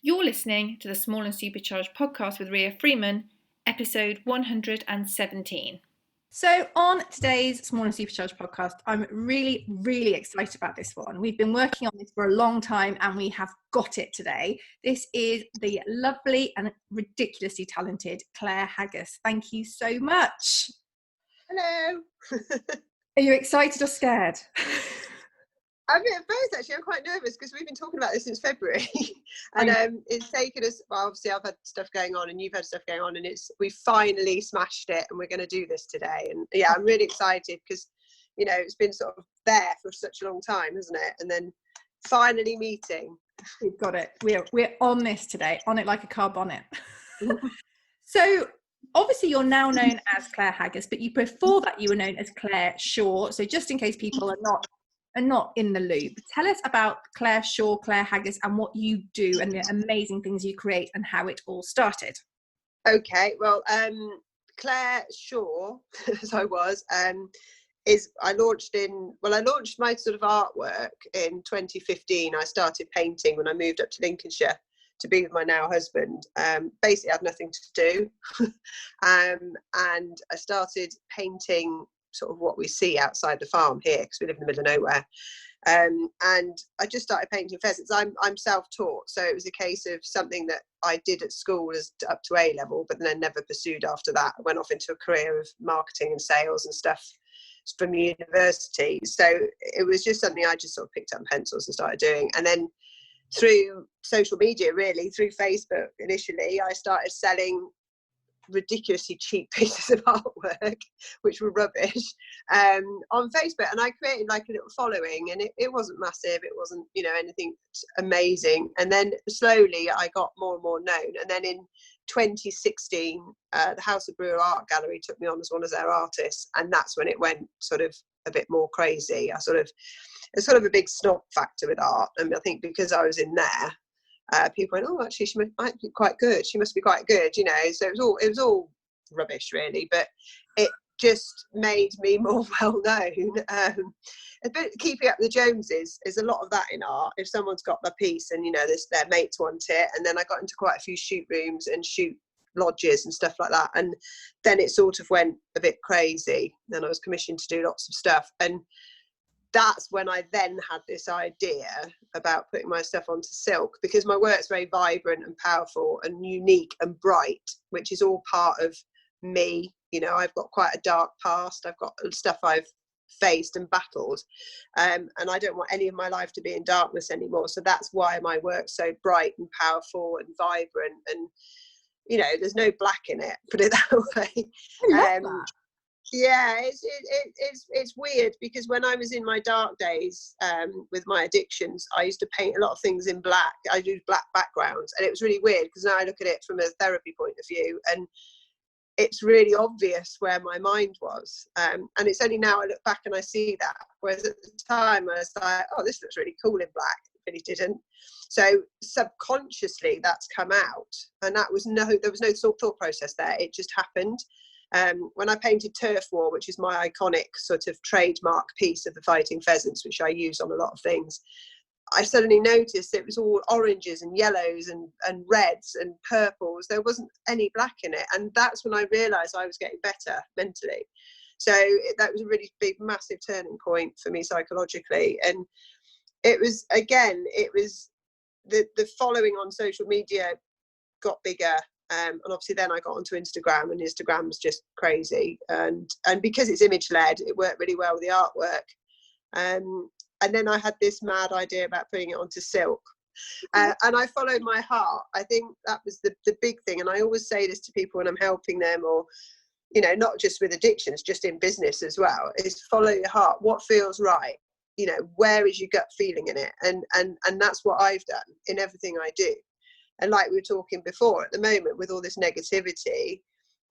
You're listening to the Small and Supercharged podcast with Ria Freeman, episode 117. So on today's Small and Supercharged podcast, I'm really, really excited about this one. We've been working on this for a long time and we have got it today. This is the lovely and ridiculously talented Clare Haggas. Thank you so much. Hello. Are you excited or scared? I'm a bit of both, actually. I'm quite nervous because we've been talking about this since February. And it's taken us, well, obviously I've had stuff going on and you've had stuff going on, and we finally smashed it and we're going to do this today. And yeah, I'm really excited because, you know, it's been sort of there for such a long time, hasn't it? And then finally meeting. We've got it. We're on this today, on it like a car bonnet. So obviously you're now known as Clare Haggas, but before that you were known as Clare Shaw. So just in case people are not in the loop, tell us about Clare Shaw, Clare Haggas, and what you do and the amazing things you create and how it all started. Okay, well, Clare Shaw, as I was, I launched my sort of artwork in 2015. I started painting when I moved up to Lincolnshire to be with my now husband. Basically, I had nothing to do, and I started painting sort of what we see outside the farm here because we live in the middle of nowhere. And I just started painting pheasants. I'm self-taught, so it was a case of something that I did at school as up to A level, but then never pursued after that. I went off into a career of marketing and sales and stuff from university. So it was just something I just sort of picked up pencils and started doing. And then through social media, really, through Facebook initially, I started selling ridiculously cheap pieces of artwork which were rubbish on Facebook, and I created like a little following, and it wasn't massive, it wasn't, you know, anything amazing, and then slowly I got more and more known. And then in 2016 the House of Brewer Art Gallery took me on as one of their artists, and that's when it went sort of a bit more crazy. It's sort of a big snob factor with art, and I think because I was in there, people went, oh, actually, she might be quite good. She must be quite good, you know. So it was all rubbish, really. But it just made me more well known. A bit keeping up with the Joneses is a lot of that in art. If someone's got their piece and, you know, their mates want it, and then I got into quite a few shoot rooms and shoot lodges and stuff like that, and then it sort of went a bit crazy. Then I was commissioned to do lots of stuff, and that's when I then had this idea about putting my stuff onto silk, because my work's very vibrant and powerful and unique and bright, which is all part of me. You know, I've got quite a dark past. I've got stuff I've faced and battled, and I don't want any of my life to be in darkness anymore. So that's why my work's so bright and powerful and vibrant, and, you know, there's no black in it, put it that way. I love that. Yeah, it's weird because when I was in my dark days with my addictions, I used to paint a lot of things in black. I do black backgrounds, and it was really weird because now I look at it from a therapy point of view, and it's really obvious where my mind was. And it's only now I look back and I see that. Whereas at the time I was like, oh, this looks really cool in black. It really didn't. So subconsciously that's come out, and there was no thought process there. It just happened. When I painted Turf War, which is my iconic sort of trademark piece of the Fighting Pheasants, which I use on a lot of things, I suddenly noticed it was all oranges and yellows and reds and purples. There wasn't any black in it. And that's when I realised I was getting better mentally. So that was a really big, massive turning point for me psychologically. And it was the following on social media got bigger. And obviously then I got onto Instagram, and Instagram's just crazy, and because it's image led, it worked really well with the artwork. And then I had this mad idea about putting it onto silk, and I followed my heart. I think that was the big thing, and I always say this to people when I'm helping them, or, you know, not just with addictions, just in business as well, is follow your heart. What feels right? You know, where is your gut feeling in it? And that's what I've done in everything I do. And like we were talking before, at the moment with all this negativity,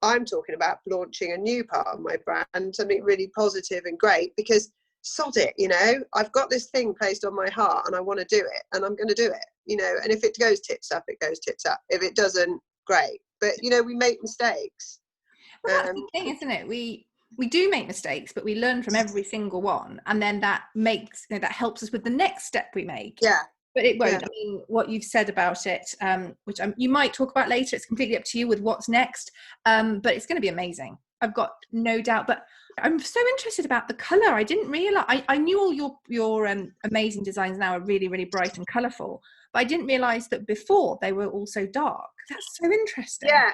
I'm talking about launching a new part of my brand, something really positive and great, because sod it, you know, I've got this thing placed on my heart and I want to do it, and I'm going to do it, you know, and if it goes tits up, it goes tits up. If it doesn't, great. But, you know, we make mistakes. Well, that's the thing, isn't it? We do make mistakes, but we learn from every single one, and then that makes, you know, that helps us with the next step we make. Yeah. But it won't. Yeah. I mean, what you've said about it, which you might talk about later, it's completely up to you with what's next. But it's going to be amazing. I've got no doubt. But I'm so interested about the colour. I didn't realise. I knew all your amazing designs now are really, really bright and colourful. But I didn't realise that before they were also dark. That's so interesting. Yeah.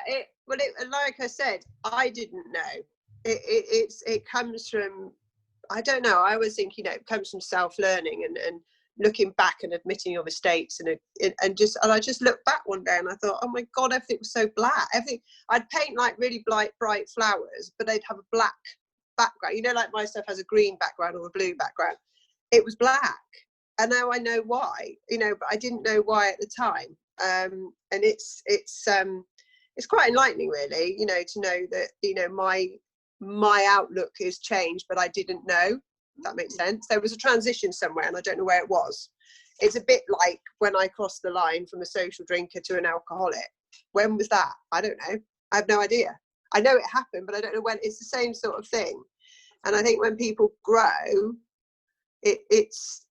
Like I said, I didn't know. It comes from, I don't know. I always think, it comes from self-learning and looking back and admitting your mistakes and I just looked back one day and I thought, oh my God, everything was so black. Everything, I'd paint like really bright flowers, but they'd have a black background. Like my stuff has a green background or a blue background. It was black, and now I know why. But I didn't know why at the time. And it's quite enlightening, really. To know that my outlook has changed, but I didn't know. That makes sense. There was a transition somewhere and I don't know where it was. It's a bit like when I crossed the line from a social drinker to an alcoholic. When was that? I don't know. I have no idea. I know it happened, but I don't know when. It's the same sort of thing. And I think when people grow, it's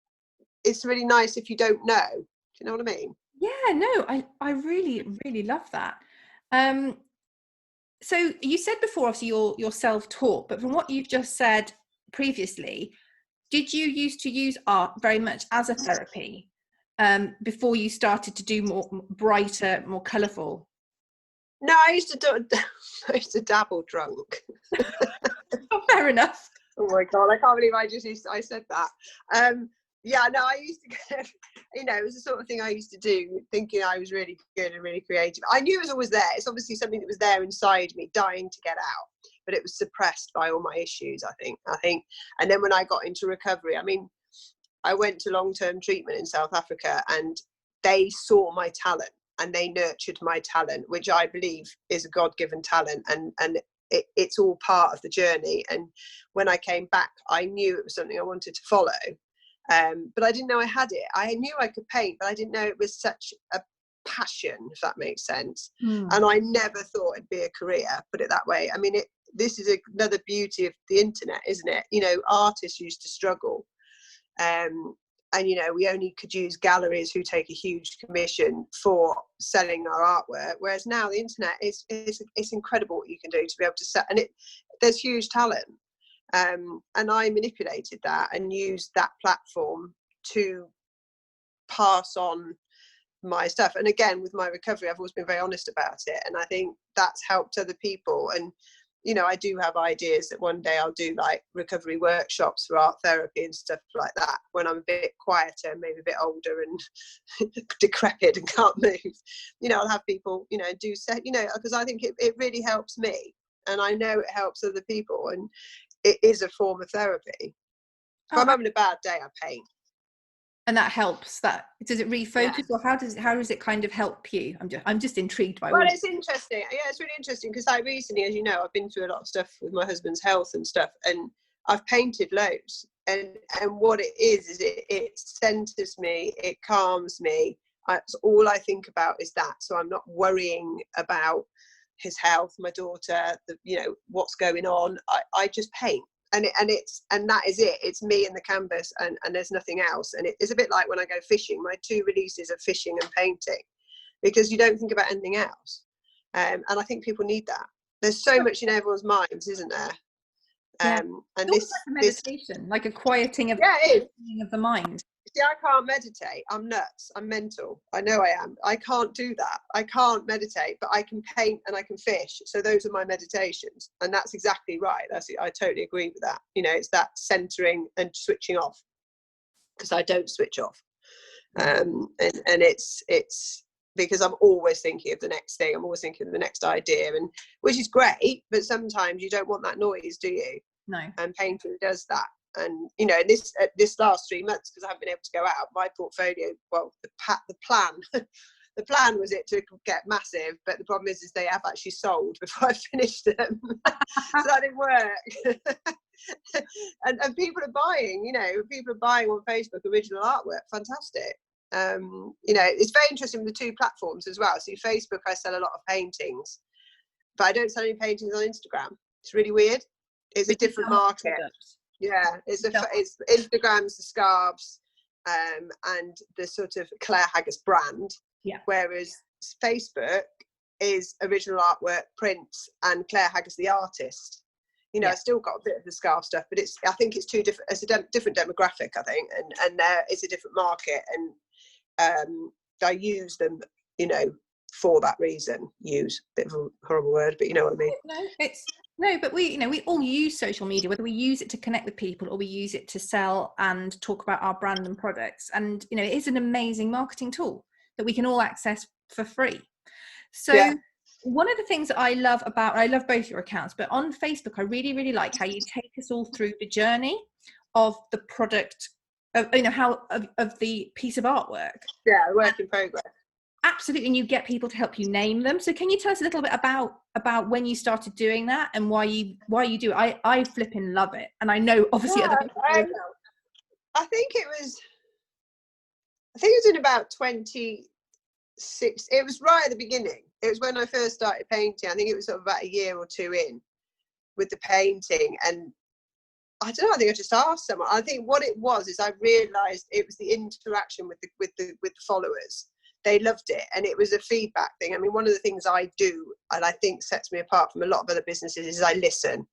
really nice if you don't know. Do you know what I mean? Yeah, no, I really, really love that. So you said before, obviously you're self-taught, but from what you've just said previously, did you used to use art very much as a therapy before you started to do more brighter, more colourful? No, I used to dabble drunk. Oh, fair enough. Oh my God, I can't believe I said that. Yeah, no, I used to get, it was the sort of thing I used to do, thinking I was really good and really creative. I knew it was always there. It's obviously something that was there inside me, dying to get out, but it was suppressed by all my issues, I think. And then when I got into recovery, I went to long-term treatment in South Africa, and they saw my talent and they nurtured my talent, which I believe is a God-given talent, and it's all part of the journey. And when I came back, I knew it was something I wanted to follow. But I didn't know I had it. I knew I could paint, but I didn't know it was such a passion, if that makes sense. And I never thought it'd be a career, put it that way. This is another beauty of the internet, isn't it? Artists used to struggle. And we only could use galleries who take a huge commission for selling our artwork, whereas now the internet is incredible what you can do to be able to sell, and there's huge talent. And I manipulated that and used that platform to pass on my stuff. And again, with my recovery, I've always been very honest about it, and I think that's helped other people. And I do have ideas that one day I'll do like recovery workshops for art therapy and stuff like that when I'm a bit quieter, maybe a bit older and decrepit and can't move. I'll have people do set, because I think it really helps me, and I know it helps other people, and it is a form of therapy. If I'm having a bad day, I paint. And that helps. Does it refocus, or how does it kind of help you? I'm just intrigued by. Well, it's interesting. Yeah, it's really interesting because recently, as you know, I've been through a lot of stuff with my husband's health and stuff, and I've painted loads. And what it is it centers me, it calms me. All I think about is that, so I'm not worrying about his health, my daughter, what's going on. I just paint. And that is it. It's me and the canvas, and there's nothing else. And it's a bit like when I go fishing. My two releases are fishing and painting, because you don't think about anything else. And I think people need that. There's so much in everyone's minds, isn't there? And it's like a meditation, like a quieting of the mind. See, I can't meditate. I'm nuts. I'm mental. I know I am. I can't do that. I can't meditate, but I can paint and I can fish. So those are my meditations. And that's exactly right. I totally agree with that. It's that centering and switching off, because I don't switch off. And it's because I'm always thinking of the next thing. I'm always thinking of the next idea, and which is great, but sometimes you don't want that noise, do you? No. And painting does that. And this last 3 months, because I haven't been able to go out, my portfolio, well, the plan was it to get massive, but the problem is they have actually sold before I finished them. So that didn't work. and people are buying, people are buying on Facebook original artwork. Fantastic. It's very interesting with the two platforms as well. So Facebook, I sell a lot of paintings, but I don't sell any paintings on Instagram. It's really weird. It's a different market. Yeah, it's Instagram's the scarves, and the sort of Clare Haggas brand. Yeah. Whereas Facebook is original artwork, prints, and Clare Haggas the artist. You know, I still got a bit of the scarf stuff, but I think it's two different. It's a different demographic, I think, and there is a different market, and I use them, you know, for that reason. Use, a bit of a horrible word, but you know what I mean. But we all use social media, whether we use it to connect with people or we use it to sell and talk about our brand and products. And you know, it is an amazing marketing tool that we can all access for free. So one of the things that I love both your accounts, but on Facebook, I really, really like how you take us all through the journey of the product, of the piece of artwork. Yeah, work in progress. Absolutely, and you get people to help you name them. So can you tell us a little bit about when you started doing that and why you do it? I flipping love it, and I know obviously other people. I think it was in about 26. It was right at the beginning. It was when I first started painting. I think it was sort of about a year or two in with the painting, and I don't know. I think I just asked someone. I think what it was is I realised it was the interaction with the followers. They loved it, and it was a feedback thing. I mean, one of the things I do, and I think sets me apart from a lot of other businesses, is I listen.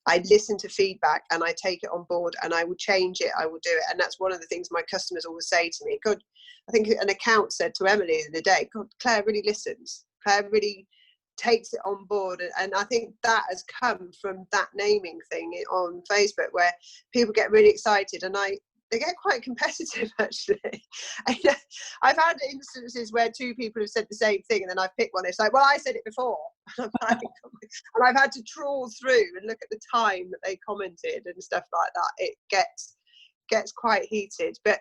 I listen to feedback and I take it on board, and I will change it. I will do it, and that's one of the things my customers always say to me. God, I think an account said to Emily the other day, God, Claire really listens. Claire really takes it on board, and I think that has come from that naming thing on Facebook, where people get really excited, and they get quite competitive, actually. I've had instances where two people have said the same thing, and then I've picked one. It's like, well, I said it before. And I've had to trawl through and look at the time that they commented and stuff like that. It gets quite heated, but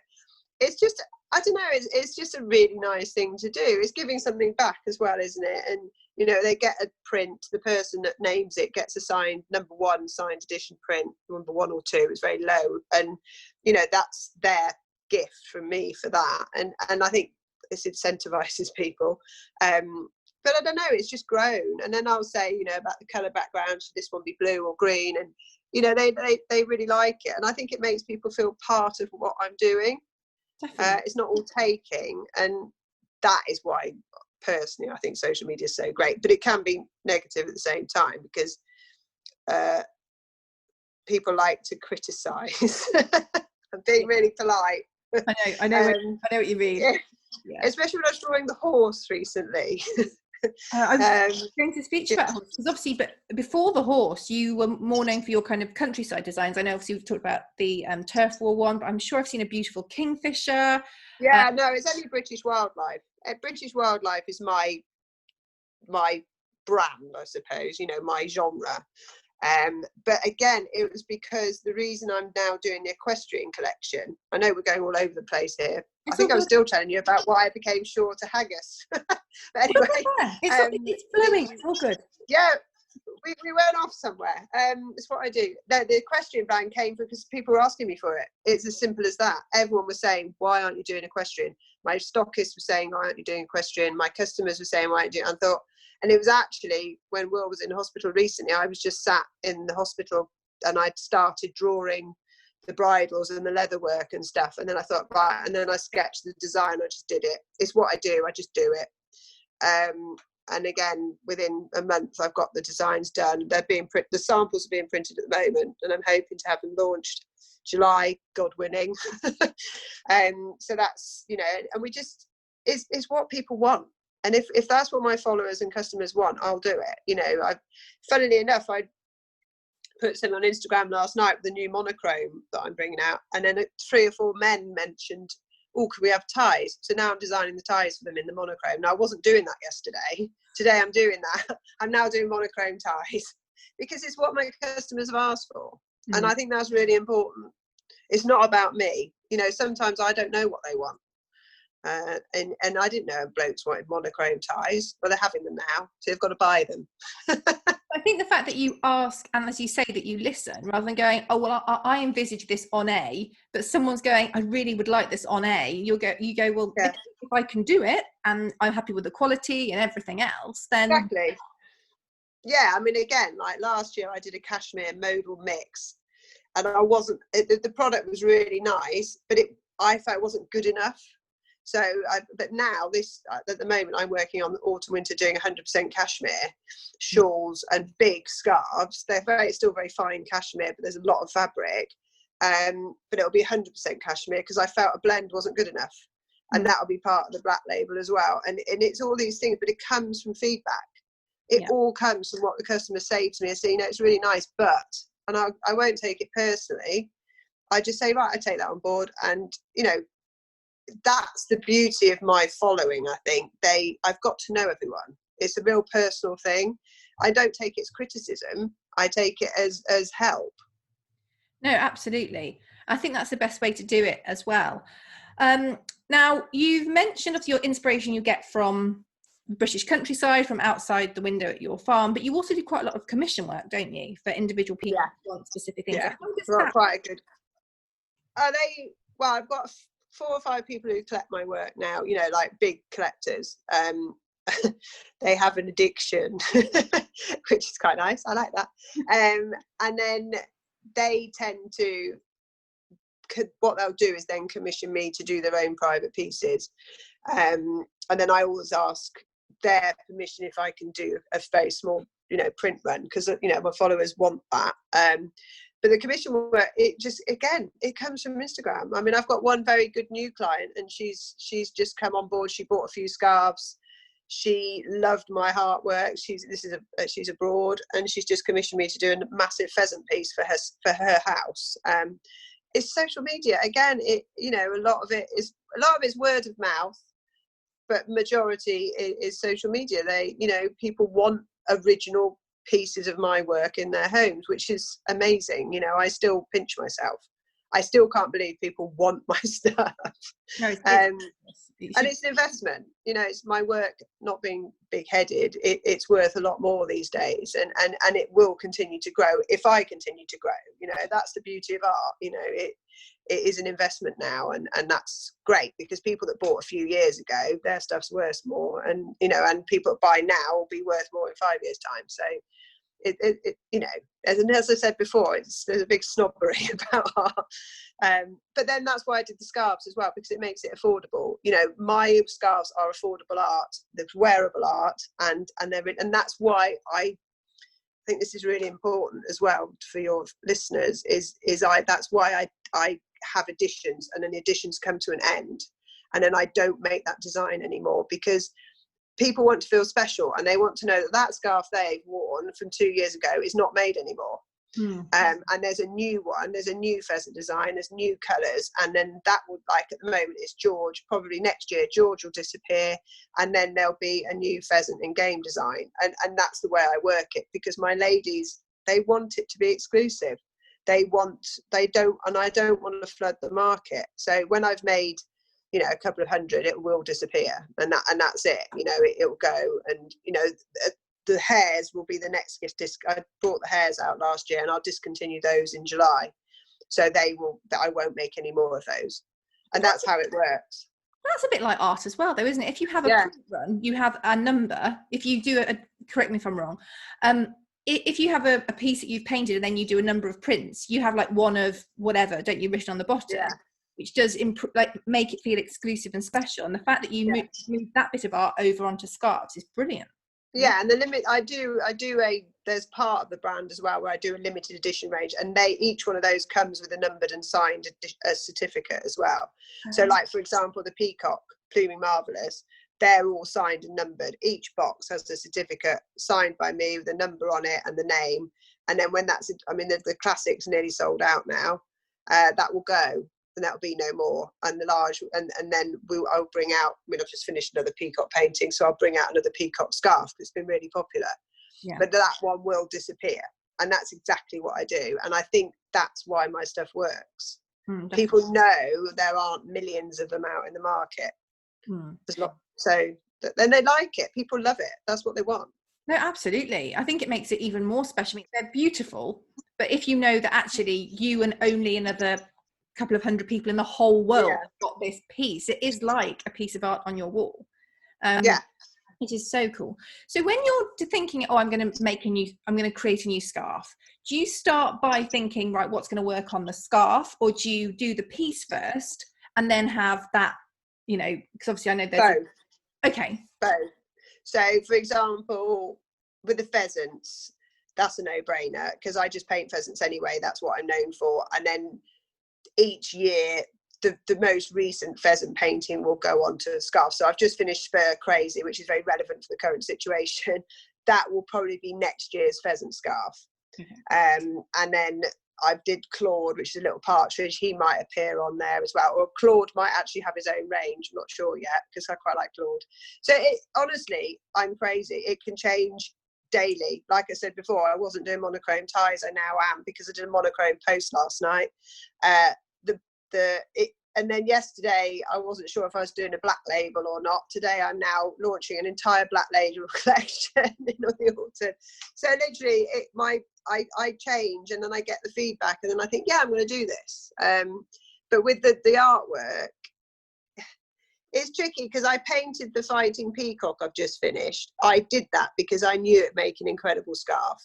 it's just, I don't know, it's just a really nice thing to do. It's giving something back as well, isn't it? And you know, they get a print, the person that names it gets a signed number 1 signed edition print, number 1 or 2, it's very low, and you know, that's their gift from me for that, and I think this incentivizes people, but I don't know, it's just grown. And then I'll say, you know, about the color background, should this one be blue or green, and you know, they really like it, and I think it makes people feel part of what I'm doing. It's not all taking, and that is why personally I think social media is so great, but it can be negative at the same time, because people like to criticize. I'm being really polite. I know what you mean. Yeah. Especially when I was drawing the horse recently. I was going to speak to you about horse, because obviously, but before the horse, you were more known for your kind of countryside designs. I know obviously we've talked about the turf war one, but I'm sure I've seen a beautiful kingfisher. Yeah, no, it's only British wildlife. British wildlife is my brand, I suppose, you know, my genre. But again, it was because the reason I'm now doing the equestrian collection, I know we're going all over the place here. I think I was still telling you about why I became Shaw to Haggas. But anyway, it's flowing. It's all good. Yeah, we went off somewhere. It's what I do. No, the equestrian brand came because people were asking me for it. It's as simple as that. Everyone was saying, why aren't you doing equestrian? My stockists were saying, why aren't you doing equestrian? My customers were saying, why aren't you doing it? I thought, and it was actually when Will was in hospital recently, I was just sat in the hospital and I'd started drawing the bridles and the leather work and stuff. And then I thought, right, and then I sketched the design. I just did it. It's what I do. I just do it. And again, within a month, I've got the designs done. They're being the samples are being printed at the moment, and I'm hoping to have them launched July, God willing. So that's, you know, and we just, it's what people want. And if that's what my followers and customers want, I'll do it. You know, funnily enough, I put something on Instagram last night with the new monochrome that I'm bringing out, and then 3 or 4 men mentioned, oh, could we have ties? So now I'm designing the ties for them in the monochrome. Now, I wasn't doing that yesterday. Today I'm doing that. I'm now doing monochrome ties because it's what my customers have asked for. Mm. And I think that's really important. It's not about me. You know, sometimes I don't know what they want. And I didn't know blokes wanted monochrome ties, but they're having them now, so they've got to buy them. I think the fact that you ask, and as you say, that you listen, rather than going, oh well, I envisage this on A, but someone's going, I really would like this on A. You go, well, yeah. If I can do it, and I'm happy with the quality and everything else, then exactly. Yeah, I mean, again, like last year, I did a cashmere modal mix, and I wasn't. The product was really nice, but I felt it wasn't good enough. So, but now at the moment, I'm working on autumn winter doing 100% cashmere shawls and big scarves. They're still very fine cashmere, but there's a lot of fabric. But it'll be 100% cashmere because I felt a blend wasn't good enough, and that'll be part of the black label as well. And it's all these things, but it comes from feedback. It all comes from what the customers say to me. I say, it's really nice, and I won't take it personally. I just say, right, I take that on board, and that's the beauty of my following. I think I've got to know everyone. It's a real personal thing. I don't take it as criticism. I take it as help. No, absolutely. I think that's the best way to do it as well. Now, you've mentioned of your inspiration you get from British countryside, from outside the window at your farm, but you also do quite a lot of commission work, don't you, for individual people who want specific things? Yeah, quite a good. I've got 4 or 5 people who collect my work now, like big collectors. They have an addiction, which is quite nice. I like that. And then they tend to, what they'll do is then commission me to do their own private pieces. And then I always ask their permission if I can do a very small, print run, because, my followers want that. But the commission work, it comes from Instagram. I mean, I've got one very good new client, and she's just come on board. She bought a few scarves. She loved my artwork. She's abroad, and she's just commissioned me to do a massive pheasant piece for her house. It's social media again. A lot of it's word of mouth, but majority is social media. People want original pieces of my work in their homes, which is amazing. I still pinch myself. I still can't believe people want my stuff. No, and it's an investment. It's my work not being big-headed. It's worth a lot more these days, and it will continue to grow if I continue to grow. That's the beauty of art. It is an investment now, and that's great, because people that bought a few years ago, their stuff's worth more, and people that buy now will be worth more in 5 years' time. So as I said before, there's a big snobbery about art. But then that's why I did the scarves as well, because it makes it affordable. My scarves are affordable art, they're wearable art, and that's why I think this is really important as well for your listeners. That's why I have editions, and then the editions come to an end, and then I don't make that design anymore, because people want to feel special, and they want to know that scarf they've worn from 2 years ago is not made anymore. And there's a new one, there's a new pheasant design, there's new colours, and then that would, like at the moment it's George. Probably next year George will disappear, and then there'll be a new pheasant and game design, and that's the way I work it, because my ladies, they want it to be exclusive. I don't want to flood the market. So when I've made a couple of hundred, it will disappear, and that's it. It'll go, and the hairs will be the next gift. I brought the hairs out last year, and I'll discontinue those in July, so I won't make any more of those, and that's how it works. That's a bit like art as well, though, isn't it? If you have a print run, you have a number. If you do correct me if I'm wrong, if you have a piece that you've painted and then you do a number of prints, you have like one of whatever, don't you, written on the bottom, which does make it feel exclusive and special. And the fact that you move that bit of art over onto scarves is brilliant. Yeah, and the limit, there's part of the brand as well where I do a limited edition range, and each one of those comes with a numbered and signed a certificate as well. So like, for example, the peacock Pluming Marvellous, they're all signed and numbered. Each box has a certificate signed by me with a number on it and the name. And then when the classics nearly sold out now, that will go, and that'll be no more. And the large, and then I'll bring out, I've just finished another peacock painting, so I'll bring out another peacock scarf. It's been really popular. But that one will disappear, and that's exactly what I do. And I think that's why my stuff works. People know there aren't millions of them out in the market. There's not, so then they like it. People love it. That's what they want. No, absolutely. I think it makes it even more special. I mean, they're beautiful, but if you know that actually you and only another couple of hundred people in the whole world got this piece, it is like a piece of art on your wall. It is so cool. So when you're thinking, I'm going to create a new scarf, do you start by thinking, right, what's going to work on the scarf, or do you do the piece first and then have that, you know, because obviously I know there's both. Okay. Both. So, for example, with the pheasants, that's a no-brainer because I just paint pheasants anyway. That's what I'm known for. And then each year, the most recent pheasant painting will go on to scarf. So I've just finished Spur Crazy, which is very relevant for the current situation. That will probably be next year's pheasant scarf. And then I did Claude, which is a little partridge. He might appear on there as well. Or Claude might actually have his own range. I'm not sure yet because I quite like Claude. So honestly, I'm crazy. It can change daily. Like I said before, I wasn't doing monochrome ties. I now am because I did a monochrome post last night. And then yesterday I wasn't sure if I was doing a black label or not. Today I'm now launching an entire black label collection in the autumn. So literally I change and then I get the feedback and then I think, yeah, I'm going to do this. But with the artwork, it's tricky because I painted the fighting peacock I've just finished. I did that because I knew it'd make an incredible scarf.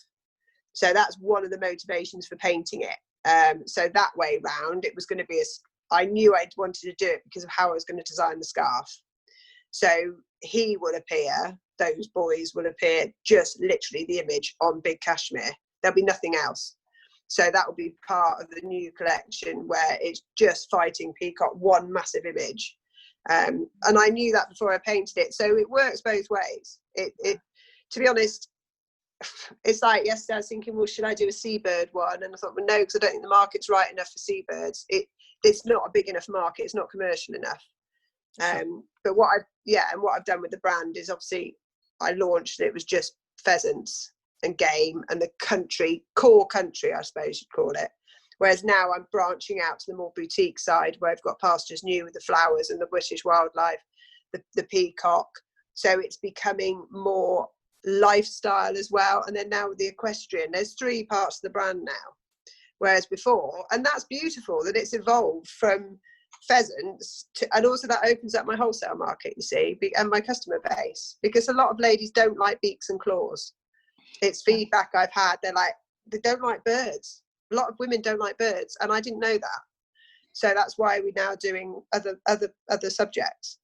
So that's one of the motivations for painting it. So that way round, it was going to be I knew I wanted to do it because of how I was going to design the scarf. So he will appear, those boys will appear, just literally the image on big cashmere. There'll be nothing else. So that will be part of the new collection where it's just fighting peacock, one massive image. And I knew that before I painted it. So it works both ways. It to be honest, it's like yesterday I was thinking, well, should I do a seabird one? And I thought, well, no, because I don't think the market's right enough for seabirds. It's not a big enough market. It's not commercial enough. But what I've done with the brand is obviously I launched it was just pheasants and game and the core country, I suppose you'd call it. Whereas now I'm branching out to the more boutique side where I've got Pastures New with the flowers and the British wildlife, the peacock. So it's becoming more lifestyle as well. And then now with the equestrian, there's 3 parts of the brand now. Whereas before, and that's beautiful that it's evolved from pheasants and also that opens up my wholesale market, you see, and my customer base, because a lot of ladies don't like beaks and claws. It's feedback I've had. They're like, they don't like birds. A lot of women don't like birds, and I didn't know that. So that's why we're now doing other subjects.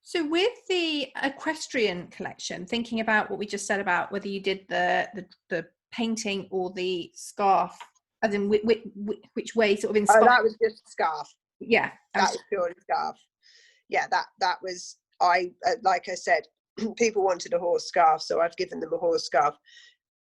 So with the equestrian collection, thinking about what we just said about whether you did the painting or the scarf, as in which way sort of inspired? Oh, that was just scarf. Yeah, that was purely scarf. Yeah, that was like I said, people wanted a horse scarf, so I've given them a horse scarf.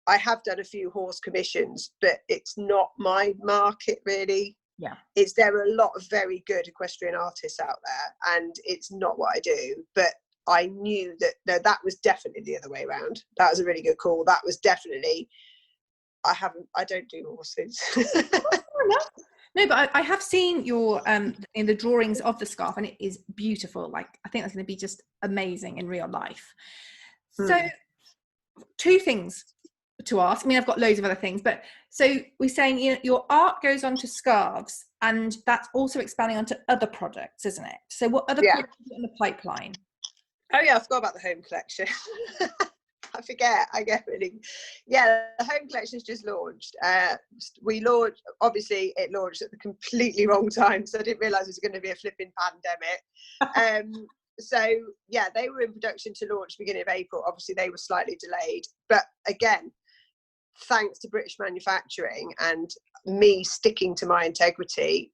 I have done a few horse commissions, but it's not my market really. Yeah, there are a lot of very good equestrian artists out there, and it's not what I do. But I knew that was definitely the other way around. That was a really good call. That was definitely. I don't do horses. No, but I have seen your in the drawings of the scarf, and it is beautiful. Like, I think that's going to be just amazing in real life. So 2 things to ask. I mean, I've got loads of other things, but so we're saying, you know, your art goes on to scarves, and that's also expanding onto other products, isn't it? So what other products are in the pipeline? Oh yeah, I forgot about the home collection. I forget. I get really. Yeah, the home collection's just launched. We launched. Obviously, it launched at the completely wrong time, so I didn't realise it was going to be a flipping pandemic. So yeah, they were in production to launch beginning of April. Obviously, they were slightly delayed, but again, thanks to British manufacturing and me sticking to my integrity,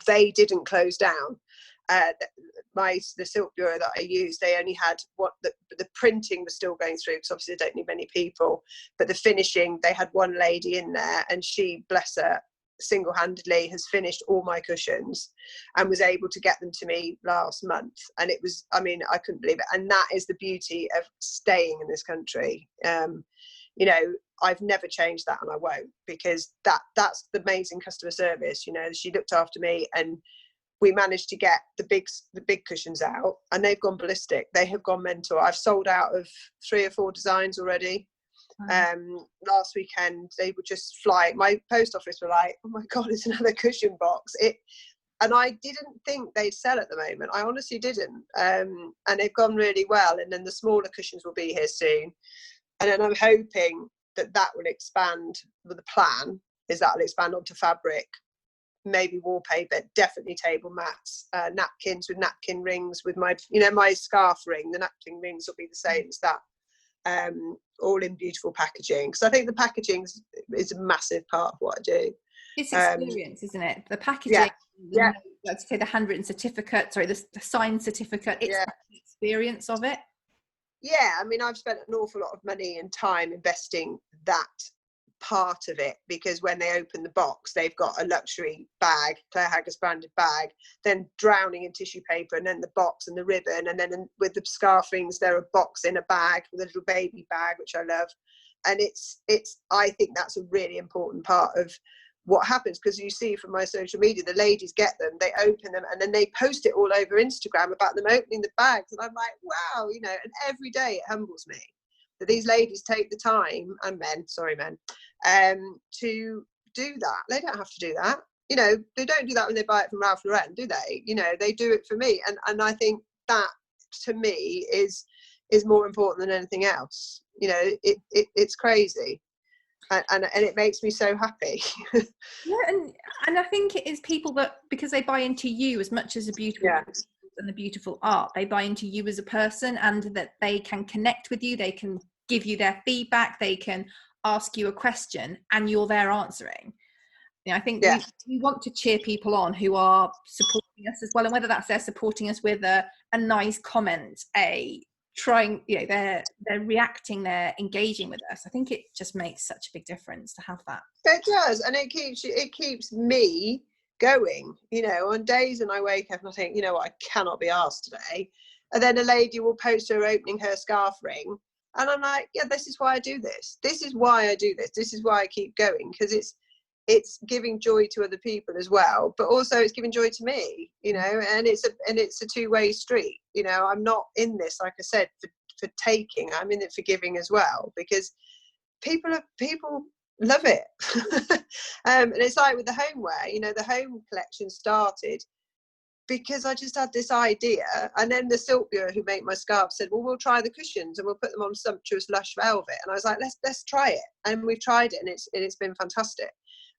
they didn't close down. The silk bureau that I used, they only had the printing was still going through because obviously they don't need many people, but the finishing, they had one lady in there, and she, bless her, single-handedly has finished all my cushions and was able to get them to me last month. And it was, I mean, I couldn't believe it. And that is the beauty of staying in this country. You know, I've never changed that, and I won't, because that's the amazing customer service. You know, she looked after me, and we managed to get the big cushions out, and they've gone ballistic. They have gone mental. I've sold out of 3 or 4 designs already. Last weekend they were just flying. My post office were like, oh my god, it's another cushion box. And I didn't think they'd sell at the moment. I honestly didn't. And they've gone really well. And then the smaller cushions will be here soon. And then I'm hoping that will expand. The plan is that will expand onto fabric maybe wallpaper, definitely table mats, napkins with napkin rings with my, my scarf ring. The napkin rings will be the same as that, all in beautiful packaging. Because I think the packaging is a massive part of what I do. It's experience, isn't it? The packaging, yeah. Let's say the handwritten certificate, the signed certificate, it's the experience of it. Yeah, I mean, I've spent an awful lot of money and time investing that part of it, because when they open the box, they've got a luxury bag, Clare Haggas branded bag, then drowning in tissue paper, and then the box and the ribbon, and then with the scarf rings, they're a box in a bag with a little baby bag, which I love. And it's I think that's a really important part of what happens, because you see from my social media, the ladies get them, they open them, and then they post it all over Instagram about them opening the bags, and I'm like, wow, and every day it humbles me that these ladies take the time, and men, to do that. They don't have to do that. They don't do that when they buy it from Ralph Lauren, do they? They do it for me, and I think that to me is more important than anything else. It's crazy. And it makes me so happy. and I think it is people that, because they buy into you as much as a beautiful and the beautiful art, they buy into you as a person, and that they can connect with you, they can give you their feedback, they can ask you a question, and you're there answering. I think we want to cheer people on who are supporting us as well, and whether that's they're supporting us with a nice comment, they're reacting, they're engaging with us. I think it just makes such a big difference to have that. It does, and it keeps me going. On days when I wake up and I think, what, I cannot be asked today, and then a lady will post her opening her scarf ring, and I'm like, yeah, this is why I do this. This is why I do this. This is why I keep going, because it's giving joy to other people as well, but also it's giving joy to me, and it's a two-way street. I'm not in this, like I said, for taking. I'm in it for giving as well, because people love it. And it's like with the homeware, the home collection started because I just had this idea, and then the silk bureau who make my scarves said, well, we'll try the cushions and we'll put them on sumptuous lush velvet, and I was like, let's try it, and we've tried it, and it's been fantastic.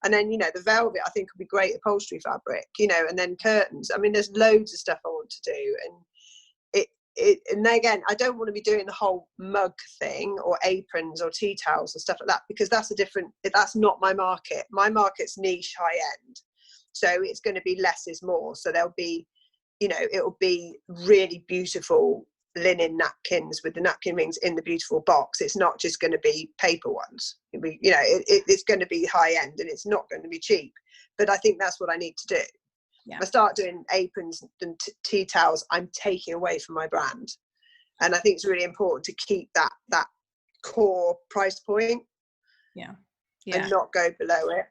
And then the velvet I think will be great upholstery fabric, and then curtains. I mean, there's loads of stuff I want to do, and and again, I don't want to be doing the whole mug thing or aprons or tea towels and stuff like that, because that's not my market. My market's niche, high end, so it's going to be less is more. So there'll be, it'll be really beautiful linen napkins with the napkin rings in the beautiful box. It's not just going to be paper ones. It's going to be high end, and it's not going to be cheap, but I think that's what I need to do. I start doing aprons and tea towels, I'm taking away from my brand, and I think it's really important to keep that core price point and not go below it.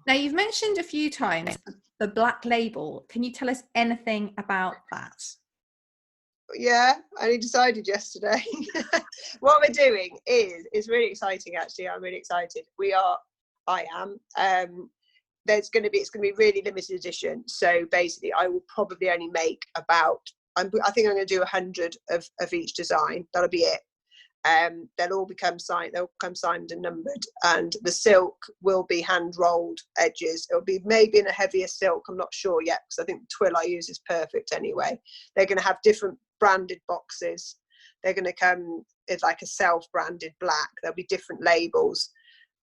Now, you've mentioned a few times the black label. Can you tell us anything about that? Yeah, I only decided yesterday. What we're doing is really exciting, actually. I'm really excited. I am. It's going to be really limited edition. So basically, I will probably only make about, I think I'm going to do 100 of each design. That'll be it. They'll all become signed. They'll come signed and numbered, and the silk will be hand rolled edges. It'll be maybe in a heavier silk. I'm not sure yet, because I think the twill I use is perfect anyway. They're going to have different branded boxes. They're going to come as like a self-branded black. There'll be different labels.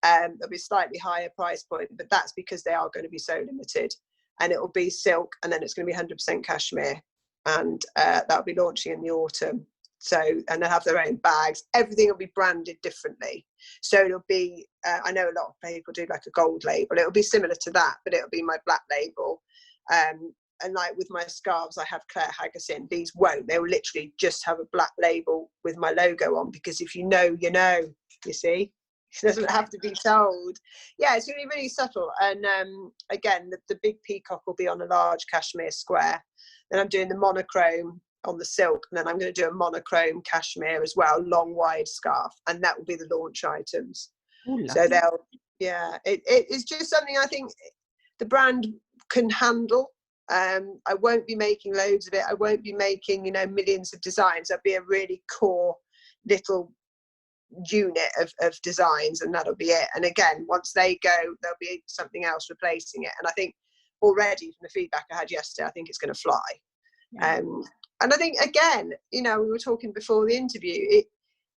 There'll be slightly higher price point, but that's because they are going to be so limited. And it will be silk, and then it's going to be 100% cashmere, and that'll be launching in the autumn. So, and they'll have their own bags. Everything will be branded differently. So it'll be, I know a lot of people do like a gold label. It'll be similar to that, but it'll be my black label. And like with my scarves, I have Clare Haggas in. These won't. They'll literally just have a black label with my logo on, because if you know, you see. It doesn't have to be told. Yeah, it's going to be really subtle. And again, the big peacock will be on a large cashmere square. Then I'm doing the monochrome on the silk, and then I'm going to do a monochrome cashmere as well, long wide scarf, and that will be the launch items. Ooh, so it's just something I think the brand can handle. I won't be making loads of it. I won't be making millions of designs. There'll be a really core little unit of designs, and that'll be it. And again, once they go, there'll be something else replacing it. And I think already from the feedback I had yesterday, I think it's going to fly. Yeah. And I think, again, we were talking before the interview,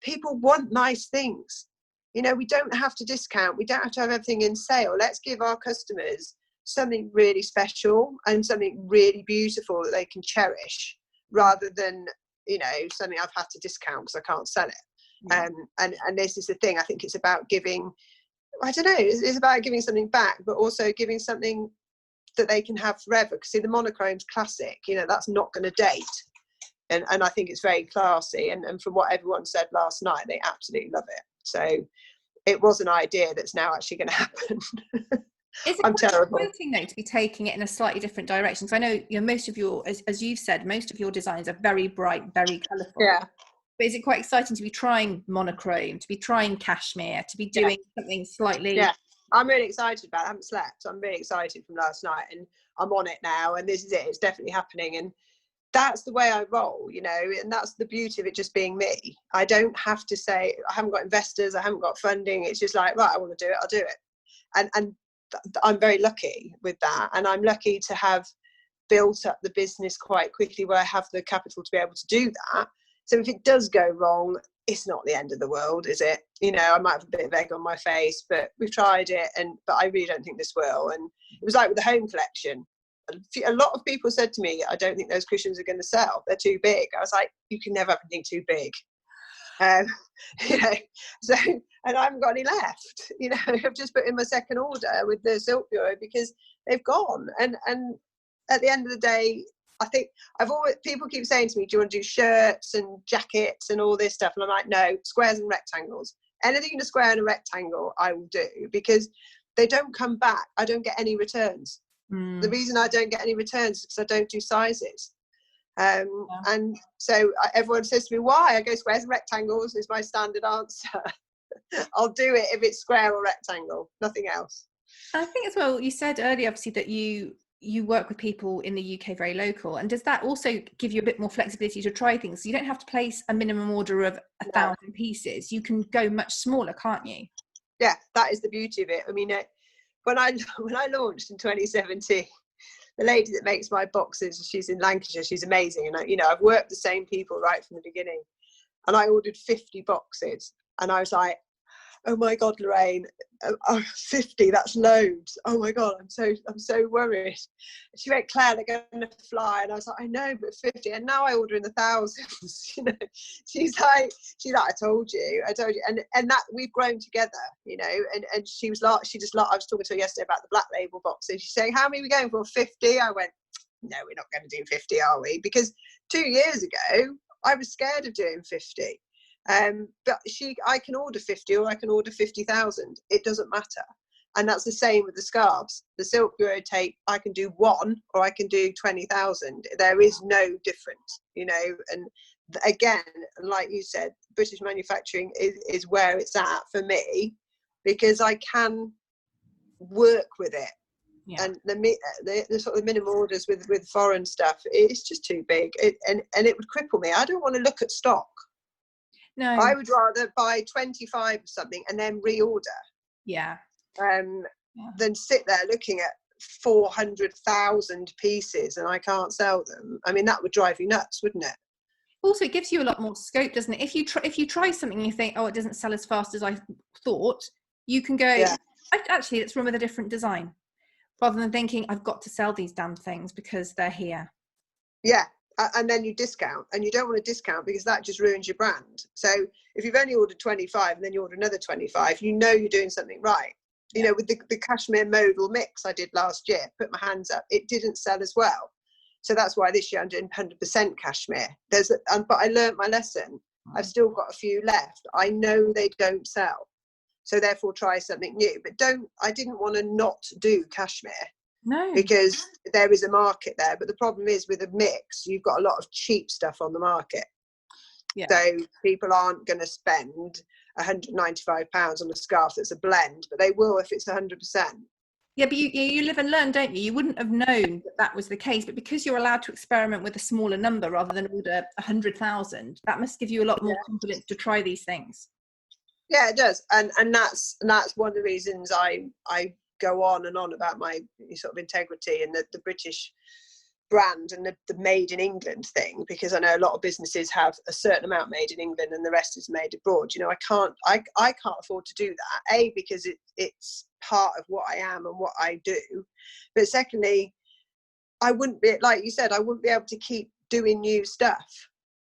people want nice things. We don't have to discount. We don't have to have everything in sale. Let's give our customers something really special and something really beautiful that they can cherish, rather than, something I've had to discount because I can't sell it. Yeah. And this is the thing. I think it's about giving, I don't know, it's about giving something back, but also giving something that they can have forever. Because see, the monochrome's classic, that's not going to date. And I think it's very classy. And from what everyone said last night, they absolutely love it. So it was an idea that's now actually going to happen. Is it I'm terrible. exciting though to be taking it in a slightly different direction? Because I know, most of your, as you've said, most of your designs are very bright, very colourful. Yeah. But is it quite exciting to be trying monochrome, to be trying cashmere, to be doing something slightly? Yeah, I'm really excited about it. I haven't slept. I'm really excited from last night, and I'm on it now, and this is it. It's definitely happening. And that's the way I roll, and that's the beauty of it just being me. I don't have to say, I haven't got investors, I haven't got funding. It's just like, right, I want to do it, I'll do it. And I'm very lucky with that. And I'm lucky to have built up the business quite quickly where I have the capital to be able to do that. So if it does go wrong, it's not the end of the world, is it? I might have a bit of egg on my face, but we've tried it, but I really don't think this will. And it was like with the home collection. A lot of people said to me, I don't think those cushions are going to sell. They're too big. I was like, you can never have anything too big. So, and I haven't got any left. I've just put in my second order with the silk bureau because they've gone. And at the end of the day, I think people keep saying to me, do you want to do shirts and jackets and all this stuff? And I'm like, no, squares and rectangles. Anything in a square and a rectangle, I will do, because they don't come back. I don't get any returns. The reason I don't get any returns is because I don't do sizes. And so everyone says to me, why? I go, squares and rectangles is my standard answer. I'll do it if it's square or rectangle, nothing else. I think as well, you said earlier, obviously, that you work with people in the UK, very local. And does that also give you a bit more flexibility to try things? So you don't have to place a minimum order of 1,000 pieces. You can go much smaller, can't you? Yeah, that is the beauty of it. I mean, when I launched in 2017, the lady that makes my boxes, she's in Lancashire, she's amazing. And I've worked the same people right from the beginning. And I ordered 50 boxes. And I was like, oh my God, Lorraine, 50, that's loads. Oh my God, I'm so worried. She went, Claire, they're going to fly. And I was like, I know, but 50. And now I order in the thousands. She's like, I told you. And that we've grown together, and she was like, I was talking to her yesterday about the black label boxes. She's saying, how many are we going for? 50? I went, no, we're not going to do 50, are we? Because 2 years ago, I was scared of doing 50. But I can order 50 or I can order 50,000. It doesn't matter. And that's the same with the scarves. The silk bureau tape, I can do 1 or I can do 20,000. There is no difference, and again, like you said, British manufacturing is where it's at for me, because I can work with it. Yeah. And the sort of minimum orders with foreign stuff, it's just too big. And it would cripple me. I don't want to look at stock. No, I would rather buy 25 of something and then reorder. Yeah. Than sit there looking at 400,000 pieces and I can't sell them. I mean, that would drive you nuts, wouldn't it? Also, it gives you a lot more scope, doesn't it? If you try something and you think, oh, it doesn't sell as fast as I thought, you can go, actually, let's run with a different design, rather than thinking, I've got to sell these damn things because they're here. Yeah. And then you discount, and you don't want to discount because that just ruins your brand. So if you've only ordered 25 and then you order another 25, you're doing something right. Yeah. With the cashmere modal mix I did last year, put my hands up, it didn't sell as well. So that's why this year I'm doing 100% cashmere. But I learned my lesson. I've still got a few left. I know they don't sell. So therefore try something new. But I didn't want to not do cashmere. No. Because there is a market there. But the problem is with a mix, you've got a lot of cheap stuff on the market. Yeah. So people aren't going to spend £195 on a scarf that's a blend, but they will if it's 100%. Yeah, but you live and learn, don't you? You wouldn't have known that was the case, but because you're allowed to experiment with a smaller number rather than order 100,000, that must give you a lot more confidence to try these things. Yeah, it does, and that's one of the reasons I go on and on about my sort of integrity and the British brand and the made in England thing, because I know a lot of businesses have a certain amount made in England and the rest is made abroad. You know, I can't afford to do that. A, because it's part of what I am and what I do, but secondly, I wouldn't be, like you said, I wouldn't be able to keep doing new stuff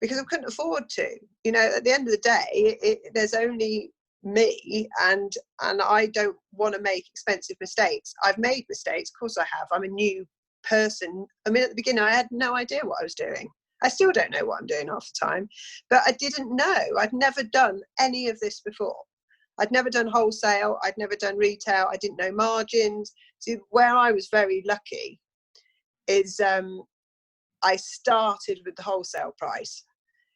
because I couldn't afford to. You know, at the end of the day, there's only me, and I don't want to make expensive mistakes. I've made mistakes, of course I have. I'm a new person. I mean, at the beginning I had no idea what I was doing. I still don't know what I'm doing half the time, but I didn't know. I'd never done any of this before. I'd never done wholesale, I'd never done retail, I didn't know margins. See, where I was very lucky is I started with the wholesale price,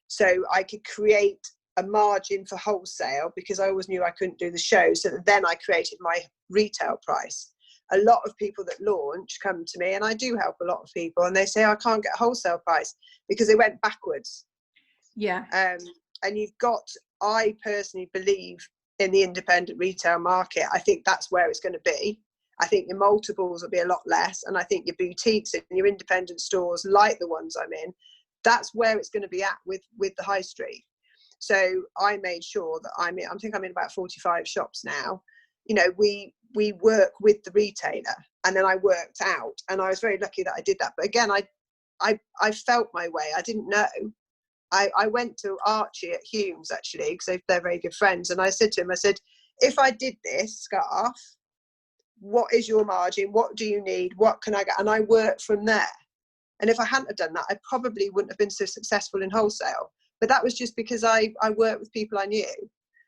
so I could create a margin for wholesale because I always knew I couldn't do the show, so then I created my retail price. A lot of people that launch come to me, and I do help a lot of people, and they say, I can't get a wholesale price because they went backwards. Yeah. And you've got, I personally believe in the independent retail market. I think that's where it's going to be. I think your multiples will be a lot less, and I think your boutiques and your independent stores like the ones I'm in, that's where it's going to be at with the high street. So I made sure that I think I'm in about 45 shops now. You know, we work with the retailer, and then I worked out, and I was very lucky that I did that. But again, I felt my way. I didn't know. I went to Archie at Hume's actually, because they're very good friends, and I said to him, I said, if I did this scarf, what is your margin? What do you need? What can I get? And I worked from there. And if I hadn't have done that, I probably wouldn't have been so successful in wholesale. But that was just because I worked with people I knew.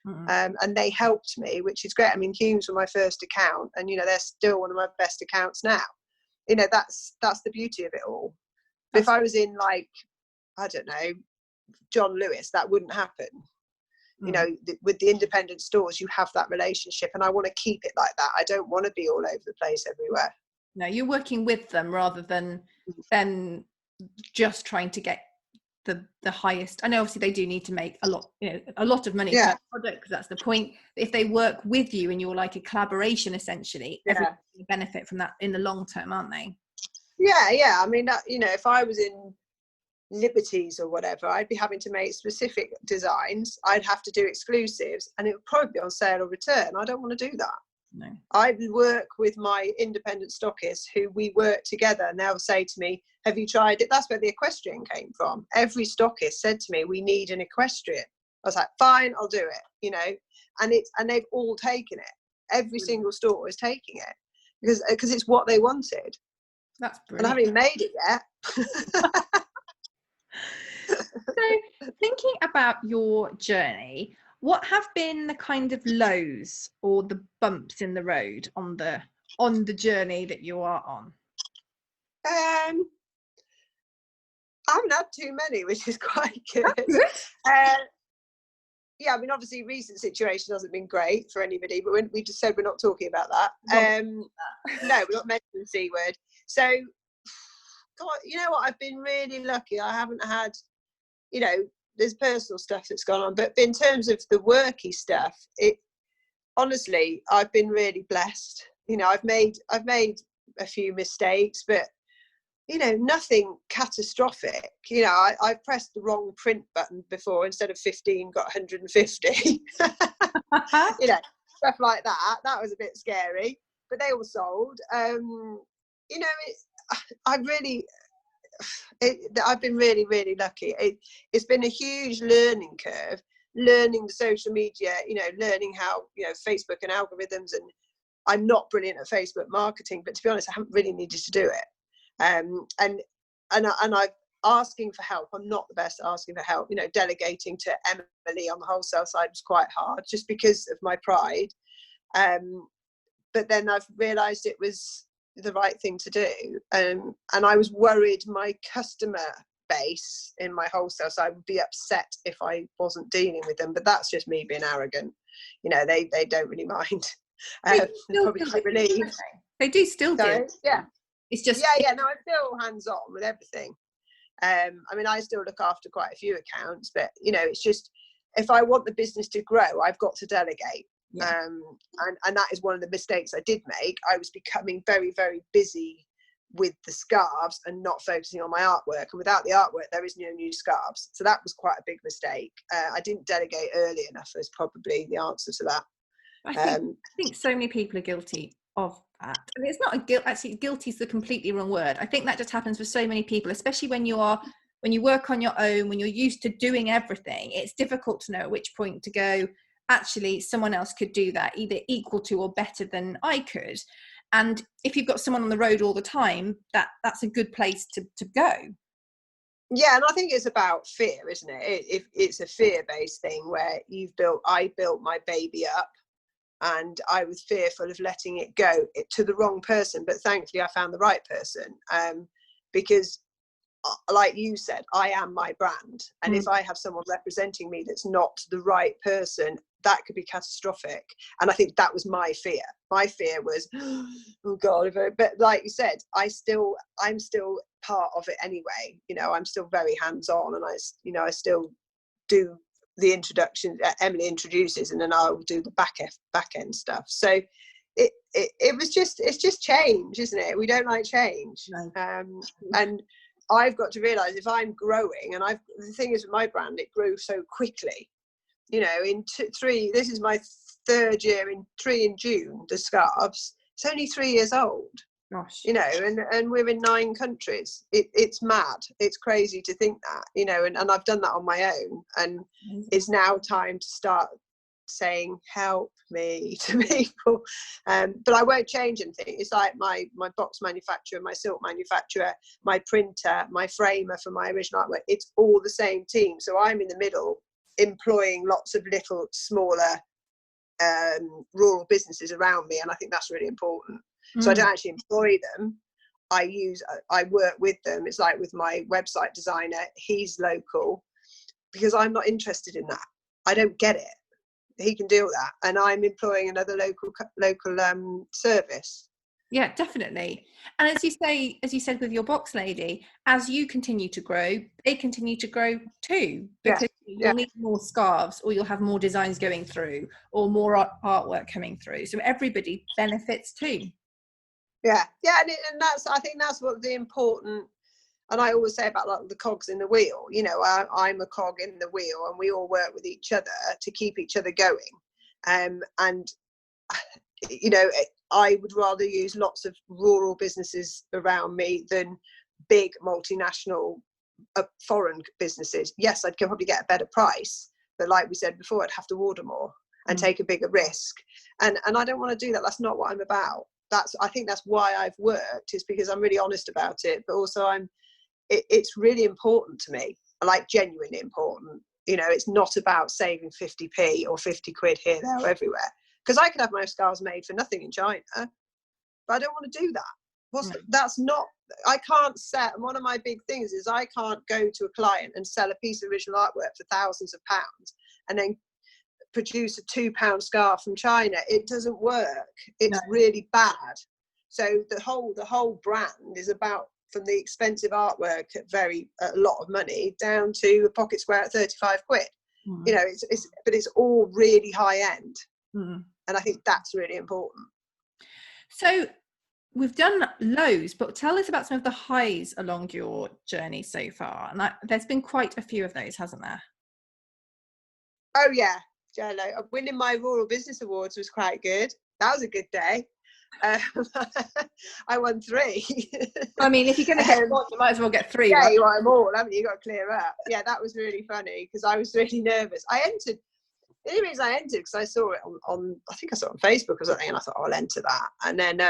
Mm-hmm. And they helped me, which is great. I mean, Hume's were my first account, and you know, they're still one of my best accounts now. You know, that's the beauty of it all. But if I was in, like, I don't know, John Lewis, that wouldn't happen. You know, with the independent stores, you have that relationship, and I want to keep it like that. I don't want to be all over the place everywhere. No, you're working with them rather than them just trying to get the highest. I know obviously they do need to make a lot of money per product, because that's the point. If they work with you and you're like a collaboration, essentially, everyone will benefit from that in the long term, aren't they? Yeah. I mean, you know, if I was in Liberties or whatever, I'd be having to make specific designs. I'd have to do exclusives, and it would probably be on sale or return. I don't want to do that. No. I work with my independent stockists who we work together, and they'll say to me, have you tried it? That's where the equestrian came from. Every stockist said to me, we need an equestrian. I was like, fine, I'll do it, you know, and they've all taken it. Every single store is taking it because it's what they wanted. That's brilliant. And I haven't even made it yet. So thinking about your journey, what have been the kind of lows or the bumps in the road on the journey that you are on? I haven't had too many, which is quite good. Yeah, I mean, obviously recent situation hasn't been great for anybody, but we just said we're not talking about that. No, we're not mentioning the C word. So, God, you know what, I've been really lucky. I haven't had, you know, there's personal stuff that's gone on, but in terms of the worky stuff, honestly, I've been really blessed. You know, I've made a few mistakes, but you know, nothing catastrophic. You know, I've pressed the wrong print button before. Instead of 15, got 150. You know, stuff like that. That was a bit scary, but they all sold. You know, I've been really, really lucky. It's been a huge learning curve, learning the social media, you know, learning how, you know, Facebook and algorithms, and I'm not brilliant at Facebook marketing, but to be honest, I haven't really needed to do it. And I'm asking for help. I'm not the best at asking for help. You know, delegating to Emily on the wholesale side was quite hard just because of my pride. But then I've realised it was the right thing to do. And I was worried my customer base in my wholesale side would be upset if I wasn't dealing with them. But that's just me being arrogant. You know, they don't really mind. They're probably quite relieved. They do still do. Yeah. It's just no, I'm still hands-on with everything. I mean, I still look after quite a few accounts, but you know, it's just, if I want the business to grow, I've got to delegate. And that is one of the mistakes I did make. I was becoming very, very busy with the scarves and not focusing on my artwork, and without the artwork there is no new scarves. So that was quite a big mistake. I didn't delegate early enough is probably the answer to that. I think so many people are guilty of that. I mean, it's not a guilt, actually guilty is the completely wrong word. I think that just happens for so many people, especially when you work on your own, when you're used to doing everything. It's difficult to know at which point to go, actually someone else could do that either equal to or better than I could. And if you've got someone on the road all the time, that's a good place to go. Yeah, and I think it's about fear, isn't it? It's a fear-based thing where I built my baby up, and I was fearful of letting it go to the wrong person. But thankfully, I found the right person, because, like you said, I am my brand, and if I have someone representing me that's not the right person, that could be catastrophic. And I think that was my fear. My fear was, oh God, but like you said, I'm still part of it anyway. You know, I'm still very hands-on, and I still do the introduction. Emily introduces, and then I'll do the back end stuff. So it's just change, isn't it? We don't like change. No. And I've got to realize if I'm growing, and the thing is with my brand, it grew so quickly. You know, this is my third year in June, the scarves. It's only 3 years old. Gosh. You know, and we're in 9 countries. It's mad. It's crazy to think that, you know, and I've done that on my own, and it's now time to start saying help me to people. But I won't change anything. It's like my box manufacturer, my silk manufacturer, my printer, my framer for my original artwork. It's all the same team. So I'm in the middle, employing lots of little smaller rural businesses around me, and I think that's really important. So I don't actually employ them. I work with them. It's like with my website designer, he's local, because I'm not interested in that. I don't get it. He can deal with that, and I'm employing another local service. Yeah, definitely. And as you said with your box lady, as you continue to grow, they continue to grow too, because you'll need more scarves, or you'll have more designs going through, or more artwork coming through. So everybody benefits too. Yeah, and I think that's what the important. And I always say about like the cogs in the wheel. You know, I'm a cog in the wheel, and we all work with each other to keep each other going. And you know, I would rather use lots of rural businesses around me than big multinational foreign businesses. Yes, I'd probably get a better price, but like we said before, I'd have to order more and take a bigger risk. And I don't want to do that. That's not what I'm about. I think that's why I've worked, is because I'm really honest about it, but also it's really important to me, like genuinely important. You know, it's not about saving 50p or 50 quid here, there, or everywhere, because I could have my scarves made for nothing in China, but I don't want to do that. That's not, I can't set, one of my big things is I can't go to a client and sell a piece of original artwork for thousands of pounds and then produce a £2 scarf from China. It doesn't work. It's really bad. So the whole brand is about, from the expensive artwork at a lot of money down to a pocket square at 35 quid. You know, but it's all really high end. And I think that's really important. So we've done lows, but tell us about some of the highs along your journey so far. And there's been quite a few of those, hasn't there? Oh yeah, Jello. Winning my Rural Business Awards was quite good. That was a good day. I won 3. I mean, if you're going to get one, you might as well get 3. Yeah, right? you want them all, haven't you? You've got to clear up. Yeah, that was really funny because I was really nervous. I entered. The only reason I entered because I saw it on I think I saw it on Facebook or something, and I thought, oh, I'll enter that. And then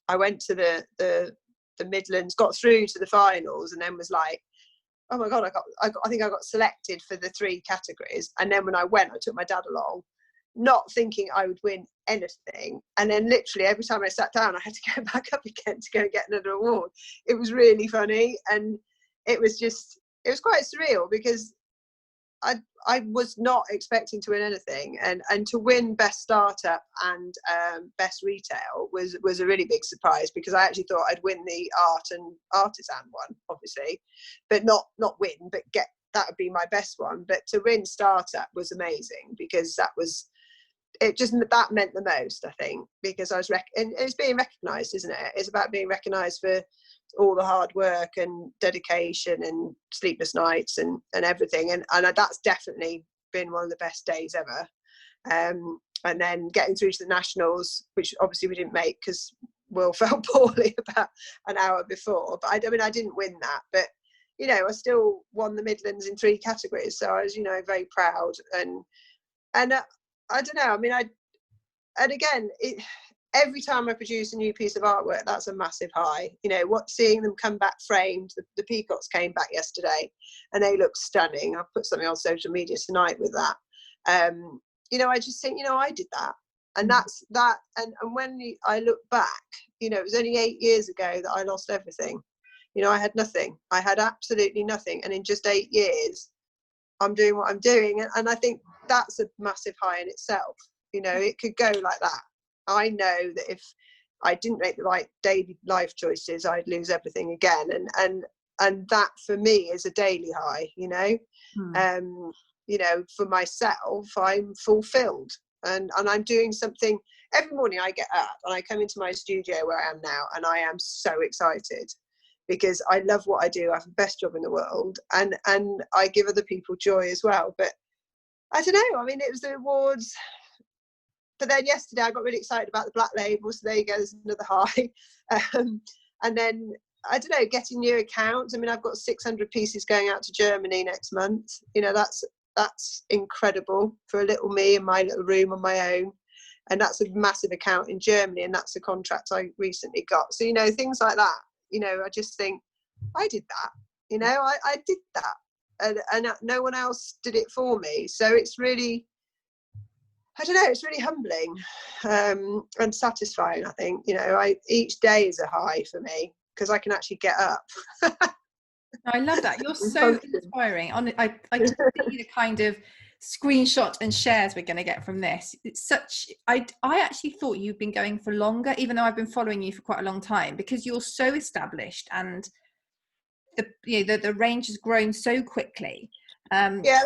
I went to the Midlands, got through to the finals, and then was like, oh my God, I think I got selected for the 3 categories. And then when I went, I took my dad along, not thinking I would win anything. And then literally every time I sat down, I had to go back up again to go and get another award. It was really funny. And it was quite surreal because I was not expecting to win anything. And to win Best Startup and Best Retail was a really big surprise, because I actually thought I'd win the art and artisan one, obviously, but not win, but that would be my best one. But to win Startup was amazing, because that meant the most, I think, because I was and it's being recognised, isn't it? It's about being recognised for all the hard work and dedication and sleepless nights and everything, and that's definitely been one of the best days ever. And then getting through to the nationals, which obviously we didn't make because Will felt poorly about an hour before, but I mean I didn't win that, but I still won the Midlands in 3 categories, so I was very proud. And I don't know, I mean, every time I produce a new piece of artwork, that's a massive high. Seeing them come back framed, the peacocks came back yesterday and they look stunning. I'll put something on social media tonight with that. I just think, I did that. And that's that. And when I look back, it was only 8 years ago that I lost everything. I had nothing. I had absolutely nothing. And in just 8 years, I'm doing what I'm doing. And I think that's a massive high in itself. It could go like that. I know that if I didn't make the right daily life choices, I'd lose everything again. And that for me is a daily high, for myself, I'm fulfilled. And I'm doing something. Every morning I get up and I come into my studio where I am now, and I am so excited because I love what I do. I have the best job in the world, and I give other people joy as well. But I don't know, I mean, it was the awards. But then yesterday I got really excited about the Black Label, so there you go, there's another high. And then, I don't know, getting new accounts. I mean, I've got 600 pieces going out to Germany next month. That's incredible for a little me in my little room on my own. And that's a massive account in Germany, and that's a contract I recently got. So, things like that, I just think, I did that, I did that. And no one else did it for me. So it's really, I don't know, it's really humbling and satisfying, I think. Each day is a high for me because I can actually get up. I love that. You're so inspiring. I can see the kind of screenshot and shares we're going to get from this. It's such, I actually thought you've been going for longer, even though I've been following you for quite a long time, because you're so established and the range has grown so quickly. Yeah,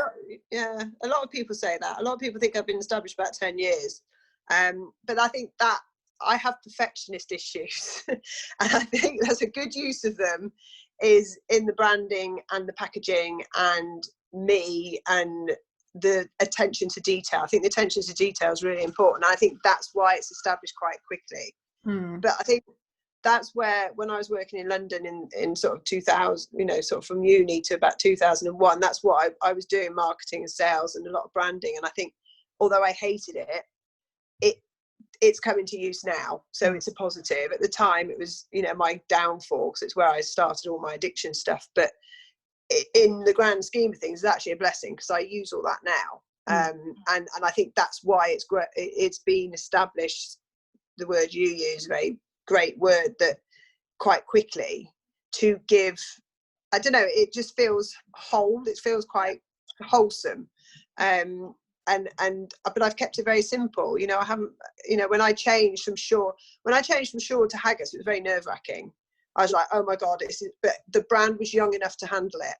a lot of people say that. A lot of people think I've been established about 10 years, but I think that I have perfectionist issues and I think that's a good use of them is in the branding and the packaging and me and the attention to detail. I think the attention to detail is really important. I think that's why it's established quite quickly. But I think that's where, when I was working in London in sort of 2000, sort of from uni to about 2001, that's what I was doing, marketing and sales and a lot of branding. And I think, although I hated it's coming to use now. So it's a positive. At the time, it was, my downfall, because it's where I started all my addiction stuff. But in the grand scheme of things, it's actually a blessing because I use all that now. And I think that's why it's been established. The word you use, very great word, that quite quickly to give, I don't know, it just feels whole. It feels quite wholesome. But I've kept it very simple. I haven't, when I changed from Shaw to Haggas, it was very nerve-wracking. I was like, oh my God, but the brand was young enough to handle it.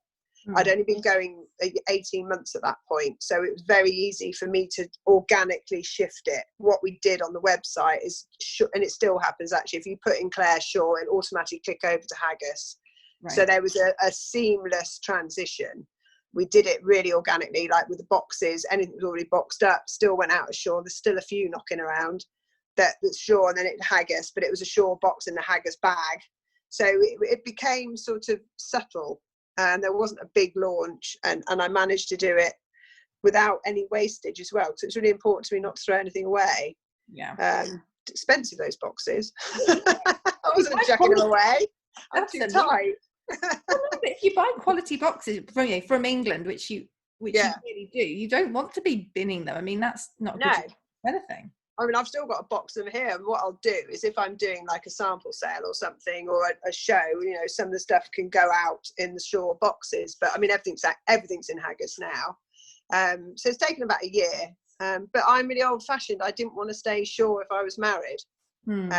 I'd only been going 18 months at that point. So it was very easy for me to organically shift it. What we did on the website is, and it still happens actually, if you put in Clare Shaw, it'll automatically click over to Haggas. Right. So there was a seamless transition. We did it really organically, like with the boxes, anything that was already boxed up still went out of Shaw. There's still a few knocking around that's Shaw, and then it Haggas, but it was a Shaw box in the Haggas bag. So it became sort of subtle. And there wasn't a big launch, and I managed to do it without any wastage as well, because it's really important to me not to throw anything away. Expensive, those boxes. I wasn't chucking them away. I'm too tight. If you buy quality boxes from England, which you really do, you don't want to be binning them. I mean, that's not good for anything. I mean, I've still got a box of them here, and what I'll do is, if I'm doing like a sample sale or something, or a show, some of the stuff can go out in the Shaw boxes. But I mean, everything's in Haggas now, so it's taken about a year. But I'm really old-fashioned. I didn't want to stay Shaw if I was married, and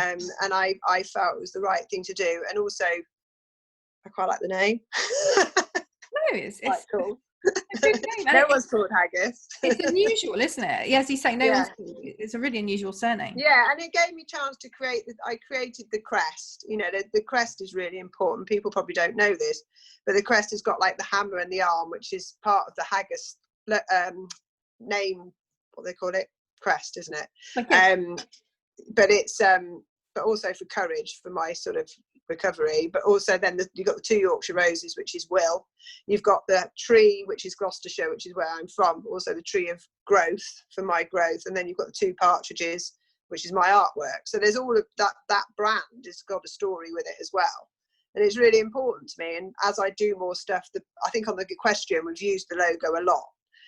I felt it was the right thing to do. And also, I quite like the name. No, it's quite cool. It's a good name. No one's called Haggas. It's unusual, isn't it? Yes, he's saying no one's called. It's a really unusual surname. Yeah, and it gave me a chance to I created the crest. You know, the crest is really important. People probably don't know this, but the crest has got like the hammer and the arm, which is part of the Haggas name, what they call it, crest, isn't it? Okay. But it's but also for courage, for my sort of recovery. But also then you've got the 2 Yorkshire roses, which is will. You've got the tree, which is Gloucestershire, which is where I'm from, but also the tree of growth for my growth. And then you've got the 2 partridges, which is my artwork. So there's all of that brand has got a story with it as well. And it's really important to me. And as I do more stuff, I think on the question, we've used the logo a lot.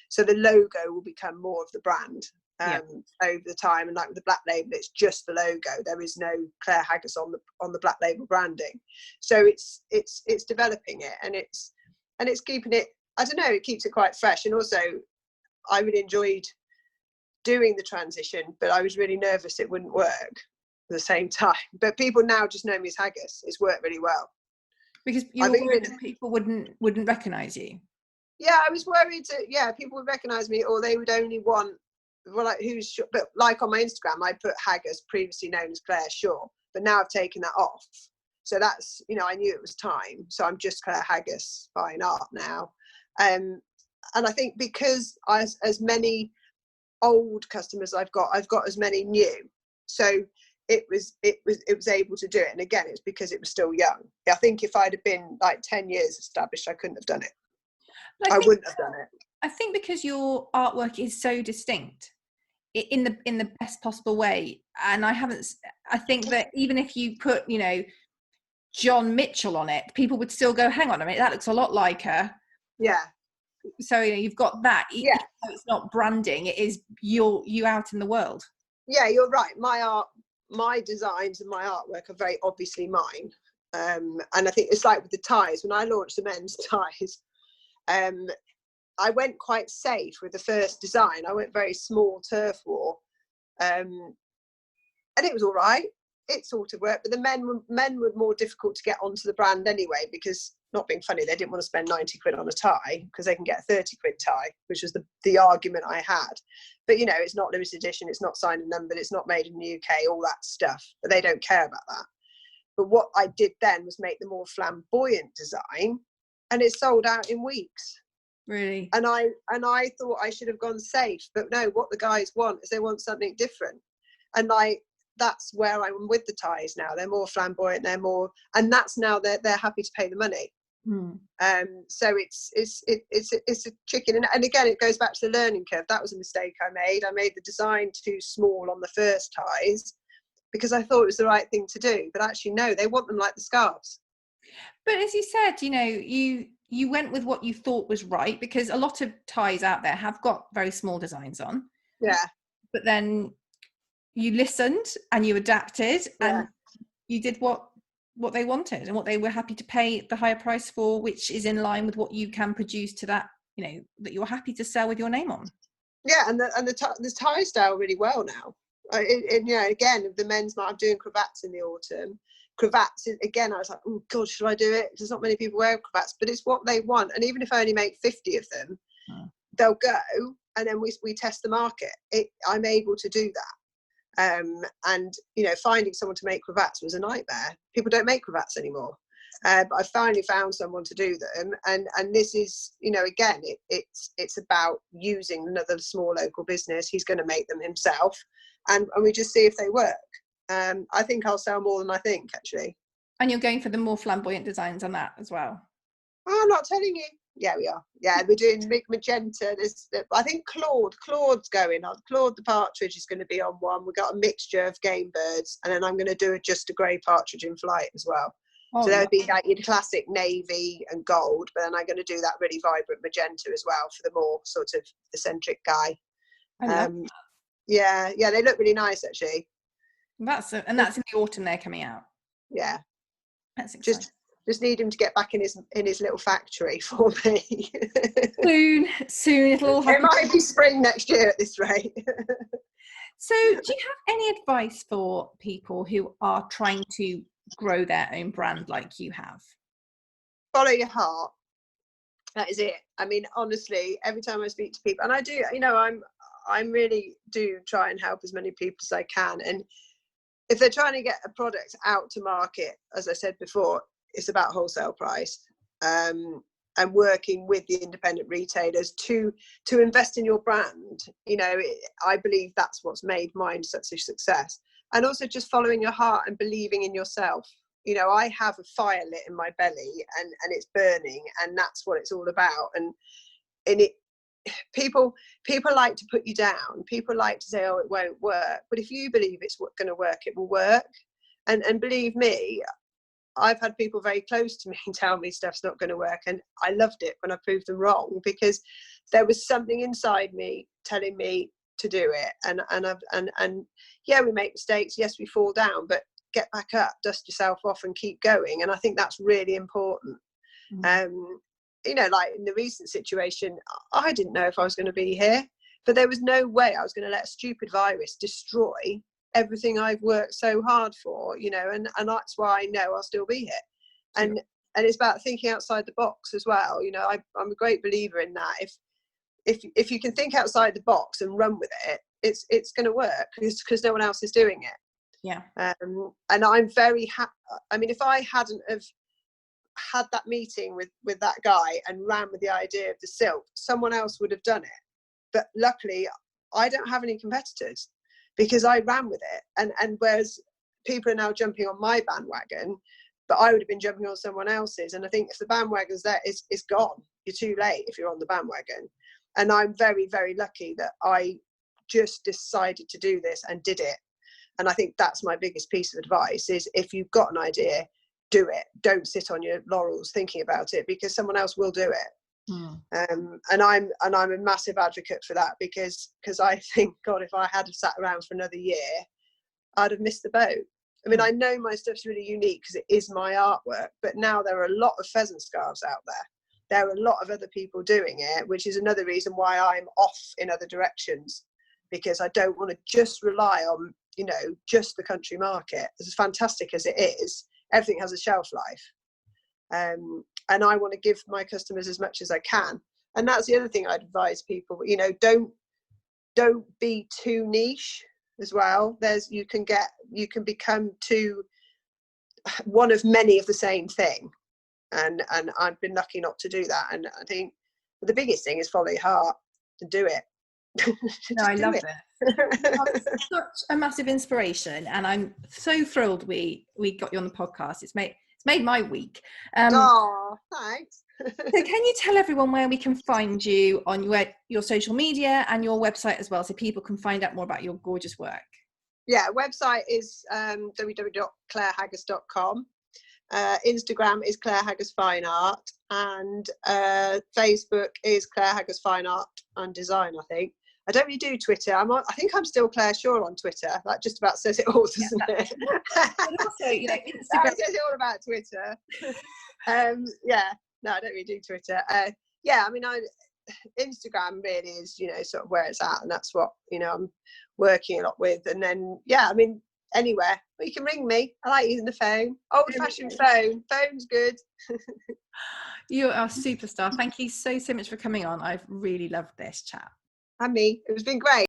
So the logo will become more of the brand over the time. And like with the black label, it's just the logo. There is no Clare Haggas on the black label branding. So it's developing it, and it's keeping it, I don't know, it keeps it quite fresh. And also I really enjoyed doing the transition, but I was really nervous it wouldn't work at the same time. But people now just know me as Haggas. It's worked really well. Because you were worried that people wouldn't recognise you. Yeah, I was worried that people would recognise me, or they would only want, well, like but like on my Instagram, I put Haggas, previously known as Clare Shaw, but now I've taken that off. So that's, I knew it was time. So I'm just Clare Haggas Fine Art now. And I think because as many old customers I've got as many new. So it was able to do it. And again, it's because it was still young. I think if I'd have been like 10 years established, I couldn't have done it. I wouldn't have done it. I think because your artwork is so distinct in the best possible way. And I think that even if you put, John Mitchell on it, people would still go, hang on a minute, that looks a lot like her. Yeah. So you've got that. Yeah. It's not branding, it is you out in the world. Yeah, you're right. My art, my designs and my artwork are very obviously mine. And I think it's like with the ties. When I launched the men's ties, I went quite safe with the first design. I went very small turf war, and it was all right. It sort of worked, but the men were more difficult to get onto the brand anyway, because, not being funny, they didn't want to spend 90 quid on a tie because they can get a 30 quid tie, which was the argument I had. But it's not limited edition, it's not signed and numbered, it's not made in the UK, all that stuff, but they don't care about that. But what I did then was make the more flamboyant design, and it sold out in weeks. Really? And I thought I should have gone safe, but no, what the guys want is they want something different. And that's where I'm with the ties now. They're more flamboyant, they're more, and that's now they're happy to pay the money. So it's a chicken, and again it goes back to the learning curve. That was a mistake I made. I made the design too small on the first ties because I thought it was the right thing to do, but actually no, they want them like the scarves. But as you said, you went with what you thought was right, because a lot of ties out there have got very small designs on. Yeah. But then you listened and you adapted, and you did what they wanted and what they were happy to pay the higher price for, which is in line with what you can produce to that, that you're happy to sell with your name on. Yeah, and the tie style really well now. Again, the men's, I'm doing cravats in the autumn. Cravats, again, I was like, oh God, should I do it? There's not many people wear cravats, but it's what they want. And even if I only make 50 of them, they'll go, and then we test the market. I'm able to do that. And finding someone to make cravats was a nightmare. People don't make cravats anymore, but I finally found someone to do them. And this is, again, it's about using another small local business. He's going to make them himself, and we just see if they work. I think I'll sell more than I think, actually. And you're going for the more flamboyant designs on that as well? I'm not telling you. Yeah, we are. Yeah, we're doing magenta. I think Claude's going on. Claude the partridge is going to be on one. We've got a mixture of game birds, and then I'm going to do just a grey partridge in flight as well. So there'll be like your classic navy and gold, but then I'm going to do that really vibrant magenta as well for the more sort of eccentric guy. Yeah, they look really nice, actually. That's in the autumn. They're coming out. Yeah, that's exciting. Just need him to get back in his little factory for me. Soon it'll all happen. It might be spring next year at this rate. So do you have any advice for people who are trying to grow their own brand like you have? Follow your heart. That is it. I mean, honestly, every time I speak to people, and I do, you know, I'm really do try and help as many people as I can. And if they're trying to get a product out to market, as I said before, it's about wholesale price, and working with the independent retailers to invest in your brand. You know, I believe that's what's made mine such a success. And also just following your heart and believing in yourself. You know, I have a fire lit in my belly, and it's burning, and that's what it's all about. And it, people like to put you down. People like to say, oh, it won't work. But if you believe it's going to work, it will work. And believe me, I've had people very close to me tell me stuff's not going to work, and I loved it when I proved them wrong, because there was something inside me telling me to do it. And yeah, we make mistakes. Yes, we fall down, but get back up, dust yourself off, and keep going. And I think that's really important. You know, like in the recent situation, I didn't know if I was going to be here, but there was no way I was going to let a stupid virus destroy everything I've worked so hard for, you know, and that's why I know I'll still be here. And it's about thinking outside the box as well. You know, I'm a great believer in that. If you can think outside the box and run with it, it's going to work, because no one else is doing it. Yeah. And I'm very happy. I mean, if I hadn't have had that meeting with that guy and ran with the idea of the silk, someone else would have done it. But luckily, I don't have any competitors, because I ran with it. And whereas people are now jumping on my bandwagon, but I would have been jumping on someone else's. And I think if the bandwagon's there, it's gone. You're too late if you're on the bandwagon. And I'm very, very lucky that I just decided to do this and did it. And I think that's my biggest piece of advice, is if you've got an idea, do it. Don't sit on your laurels thinking about it, because someone else will do it. And I'm a massive advocate for that, because I think, God, if I had sat around for another year, I'd have missed the boat. I mean, I know my stuff's really unique because it is my artwork, but now there are a lot of pheasant scarves out there. There are a lot of other people doing it, which is another reason why I'm off in other directions, because I don't want to just rely on, you know, just the country market. As fantastic as it is, everything has a shelf life. And I want to give my customers as much as I can. And that's the other thing I'd advise people, you know, don't be too niche as well. You can become too one of many of the same thing. And I've been lucky not to do that. And I think the biggest thing is follow your heart and do it. No, I love it. It's such a massive inspiration, and I'm so thrilled we got you on the podcast. It's made my week. Oh, thanks. So can you tell everyone where we can find you on your social media and your website as well, so people can find out more about your gorgeous work? Yeah, website is www.clarehaggas.com. Instagram is Clare Haggas Fine Art, and Facebook is Clare Haggas Fine Art and Design. I think I don't really do Twitter. I think I'm still Clare Shaw on Twitter. That just about says it all, doesn't it? But also, you know, Instagram. That says it all about Twitter. Yeah, no, I don't really do Twitter. Yeah, I mean, Instagram really is, you know, sort of where it's at, and that's what, you know, I'm working a lot with. And then, yeah, I mean, anywhere. Well, you can ring me. I like using the phone. Old-fashioned phone. Phone's good. You are a superstar. Thank you so much for coming on. I've really loved this chat. And me. It's been great.